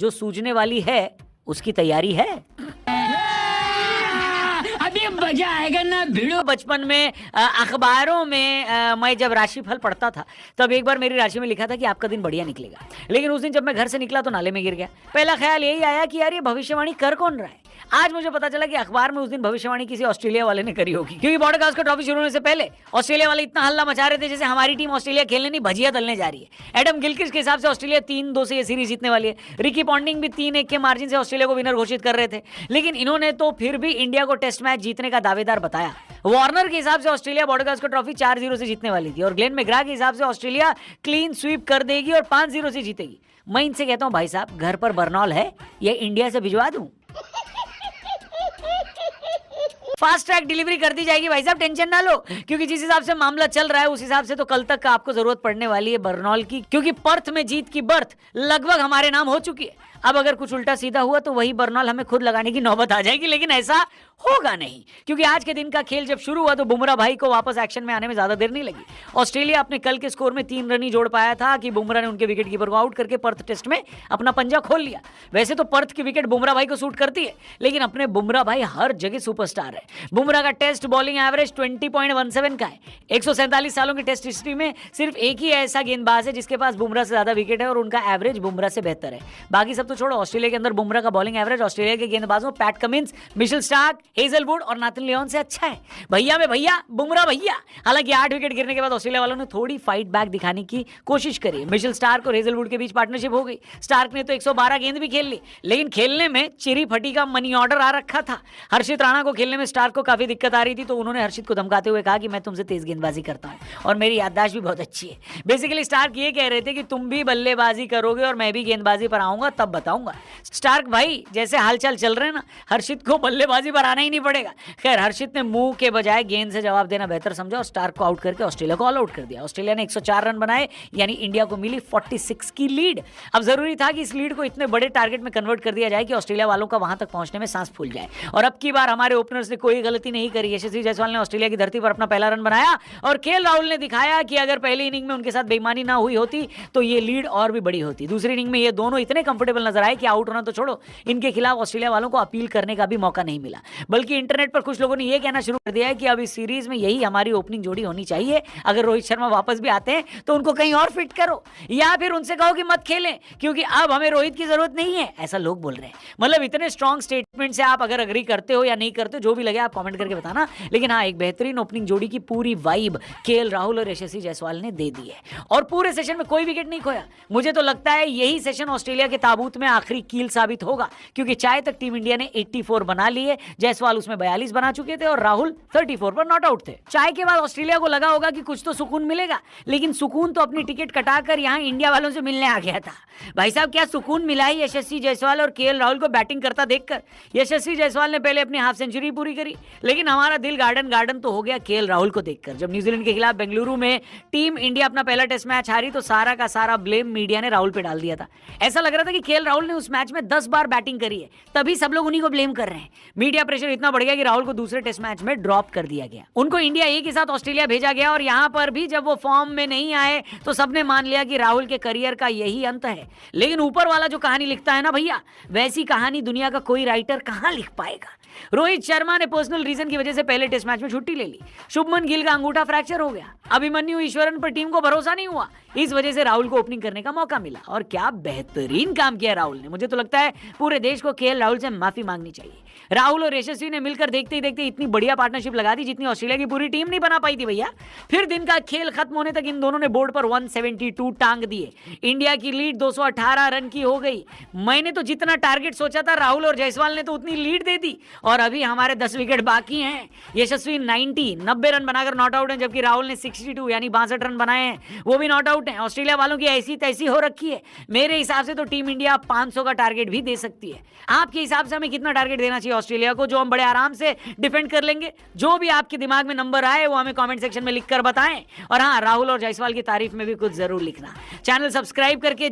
जो सूझने वाली है उसकी तैयारी है? अभी मजा आएगा ना भिड़ो। बचपन में अखबारों में मैं जब राशिफल पढ़ता था तब एक बार मेरी राशि में लिखा था कि आपका दिन बढ़िया निकलेगा, लेकिन उस दिन जब मैं घर से निकला तो नाले में गिर गया। पहला ख्याल यही आया कि यार ये भविष्यवाणी कर कौन रहा है। आज मुझे पता चला कि अखबार में उस दिन भविष्यवाणी किसी ऑस्ट्रेलिया वाले ने करी होगी, क्योंकि बॉर्डर गावस्कर ट्रॉफी शुरू होने से पहले ऑस्ट्रेलिया वाले इतना हल्ला मचा रहे थे जैसे हमारी टीम ऑस्ट्रेलिया खेलने नहीं भजिया तलने जा रही है। एडम गिलक्रिस्ट के हिसाब से ऑस्ट्रेलिया 3-2 से ये सीरीज जीतने वाली है। रिकी पॉन्टिंग भी 3-1 के मार्जिन से ऑस्ट्रेलिया को विनर घोषित कर रहे थे, लेकिन इन्होंने तो फिर भी इंडिया को टेस्ट मैच जीतने का दावेदार बताया। वार्नर के हिसाब से ऑस्ट्रेलिया बॉर्डर गावस्कर ट्रॉफी 4-0 से जीतने वाली थी और ग्लेन मैग्रा के हिसाब से ऑस्ट्रेलिया क्लीन स्वीप कर देगी और 5-0 से जीतेगी। मैं इनसे कहता हूं भाई साहब घर पर बर्नॉल है, ये इंडिया से भिजवा दूं? फास्ट ट्रैक डिलीवरी कर दी जाएगी भाई साहब, टेंशन ना लो, क्योंकि जिस हिसाब से मामला चल रहा है उस हिसाब से तो कल तक आपको जरूरत पड़ने वाली है बर्नॉल की, क्योंकि पर्थ में जीत की बर्थ लगभग हमारे नाम हो चुकी है। अब अगर कुछ उल्टा सीधा हुआ तो वही बर्नॉल हमें खुद लगाने की नौबत आ जाएगी, लेकिन ऐसा होगा नहीं, क्योंकि आज के दिन का खेल जब शुरू हुआ तो बुमराह भाई को वापस एक्शन में आने में ज्यादा देर नहीं लगी। ऑस्ट्रेलिया अपने कल के स्कोर में 3 रन ही जोड़ पाया था कि बुमराह ने उनके विकेट कीपर को आउट करके पर्थ टेस्ट में अपना पंजा खोल लिया। वैसे तो पर्थ की विकेट बुमराह भाई को सूट करती है, लेकिन अपने बुमराह भाई हर जगह सुपरस्टार है। बुमराह का टेस्ट बॉलिंग एवरेज 20.17 का है। 147 सालों की टेस्ट हिस्ट्री में सिर्फ एक ही ऐसा गेंदबाज है जिसके पास बुमराह से ज्यादा विकेट है और उनका एवरेज बुमराह से बेहतर है। बाकी सब तो छोड़ो, ऑस्ट्रेलिया के अंदर बुमराह का बॉलिंग एवरेज ऑस्ट्रेलिया के गेंदबाजों PAT Cummins, Mitchell Starc, Hazlewood और नाथन लियोन से अच्छा है। भैया में भैया, बुमराह भैया। हालांकि 8 विकेट गिरने के बाद ऑस्ट्रेलिया वालों ने थोड़ी फाइट बैक दिखाने की कोशिश करी। मिशेल स्टार्क और हेजलवुड के बीच पार्टनरशिप हो गई। स्टार्क ने तो 112 गेंद भी खेल ली, लेकिन खेलने में चिरी फटी का मनी ऑर्डर आ रखा था। हर्षित राणा को खेलने में स्टार्क को काफी दिक्कत आ रही थी, तो उन्होंने हर्षित को धमकाते हुए कहा कि मैं तुमसे तेज गेंदबाजी करता हूं और मेरी याददाश्त भी बहुत अच्छी है। बेसिकली स्टार्क ये कह रहे थे कि तुम भी बल्लेबाजी करोगे और मैं भी गेंदबाजी पर आऊंगा तब बताऊंगा। स्टार्क भाई जैसे हालचाल चल रहे हैं ना, हर्षित को बल्लेबाजी पर आना ही नहीं पड़ेगा। खैर, हर्षित ने मुंह के बजाय गेंद से जवाब देना बेहतर समझा और स्टार्क को आउट करके ऑस्ट्रेलिया को ऑल आउट कर दिया। ऑस्ट्रेलिया ने 104 रन बनाए, यानी इंडिया को मिली 46 की लीड। अब जरूरी था कि इस लीड को इतने बड़े टारगेट में कन्वर्ट कर दिया जाए कि ऑस्ट्रेलिया वालों का वहां तक पहुंचने में सांस फूल जाए। और अब की बार हमारे ओपनर्स ने कोई गलती नहीं करी। यशस्वी जायसवाल ने ऑस्ट्रेलिया की धरती पर अपना पहला रन बनाया और केएल राहुल ने दिखाया कि अगर पहली इनिंग में उनके साथ बेईमानी ना हुई होती तो ये लीड और भी बड़ी होती। दूसरी इनिंग में ये दोनों इतने कंफर्टेबल नजर आए कि आउट होना तो छोड़ो, इनके खिलाफ ऑस्ट्रेलिया वालों को अपील करने का भी मौका नहीं मिला। बल्कि इंटरनेट पर कुछ लोगों ने यह कहना शुरू कर दिया है कि अब इस सीरीज में यही हमारी ओपनिंग जोड़ी होनी चाहिए। अगर रोहित शर्मा वापस भी आते हैं तो उनको कहीं और फिट करो, या फिर उनसे कहो कि मत खेलें क्योंकि अब हमें रोहित की जरूरत नहीं है। ऐसा लोग बोल रहे हैं। मतलब इतने स्ट्रॉन्ग स्टेटमेंट से आप अगर अग्री करते हो या नहीं करते, जो भी लगे आप कमेंट करके बताना। लेकिन हाँ, एक बेहतरीन ओपनिंग जोड़ी की पूरी वाइब केएल राहुल और यशस्वी जायसवाल ने दे दी है और पूरे सेशन में कोई विकेट नहीं खोया। मुझे तो लगता है यही सेशन ऑस्ट्रेलिया के ताबूत में आखिरी कील साबित होगा, क्योंकि चाय तक टीम इंडिया ने 84 बना लिए, जायसवाल उसमें 42 बना चुके थे और राहुल 34 पर नॉट आउट थे। चाय के बाद ऑस्ट्रेलिया को लगा होगा कि कुछ तो सुकून मिलेगा, लेकिन सुकून तो अपनी टिकट कटाकर यहां इंडिया वालों से मिलने आ गया था। भाई साहब, क्या सुकून मिला है यशस्वी जायसवाल और केएल राहुल को बैटिंग करता देखकर। यशस्वी जायसवाल ने पहले अपनी हाफ सेंचुरी पूरी करी, लेकिन हमारा दिल गार्डन तो हो गया केएल राहुल को देखकर। जब न्यूजीलैंड के खिलाफ बेंगलुरु में टीम इंडिया अपना पहला टेस्ट मैच हारी तो सारा का सारा ब्लेम मीडिया ने राहुल पे डाल दिया था। ऐसा लग रहा था कि केएल राहुल ने उस मैच में 10 बार बैटिंग करी है, तभी सब लोग उन्हीं को ब्लेम कर रहे हैं। मीडिया प्रेशर इतना बढ़ गया कि राहुल को दूसरे टेस्ट मैच में ड्रॉप कर दिया गया। उनको इंडिया ए के साथ ऑस्ट्रेलिया भेजा गया और यहां पर भी जब वो फॉर्म में नहीं आए तो सबने मान लिया कि राहुल के करियर का यही अंत है। लेकिन ऊपर वाला जो कहानी लिखता है ना भैया, वैसी कहानी दुनिया का कोई राइटर कहां लिख पाएगा। रोहित शर्मा ने पर्सनल रीजन की वजह से पहले टेस्ट मैच में छुट्टी ले ली। शुभमन गिल का अंगूठा फ्रैक्चर हो गया। अभिमन्यु ईश्वरन पर टीम को भरोसा नहीं हुआ, इस वजह से राहुल को ओपनिंग करने का मौका मिला। और क्या बेहतरीन काम किया राहुल ने। मुझे तो लगता है पूरे देश को केएल राहुल से माफी मांगनी चाहिए। राहुल और यशस्वी ने मिलकर देखते ही देखते इतनी बढ़िया पार्टनरशिप लगा दी जितनी ऑस्ट्रेलिया की पूरी टीम नहीं बना पाई थी भैया। फिर दिन का खेल खत्म होने तक इन दोनों ने बोर्ड पर 172 टांग दिए। इंडिया की लीड 218 रन की हो गई। मैंने तो जितना टारगेट सोचा था राहुल और जायसवाल ने तो उतनी लीड दे दी और अभी हमारे 10 विकेट बाकी हैं। यशस्वी 90 रन बनाकर नॉट आउट हैं, जबकि राहुल ने 62 यानी 62 रन बनाए हैं, वो भी नॉट आउट हैं। ऑस्ट्रेलिया वालों की ऐसी तैसी हो रखी है। मेरे हिसाब से तो टीम इंडिया 500 का टारगेट भी दे सकती है। आपके हिसाब से हमें कितना टारगेट देना चाहिए ऑस्ट्रेलिया को, जो हम बड़े आराम से डिफेंड कर लेंगे? जो भी आपके दिमाग में नंबर आए वो हमें कमेंट सेक्शन में लिखकर बताएं। और हाँ, राहुल और जायसवाल की तारीफ में भी कुछ जरूर लिखना। चैनल सब्सक्राइब करके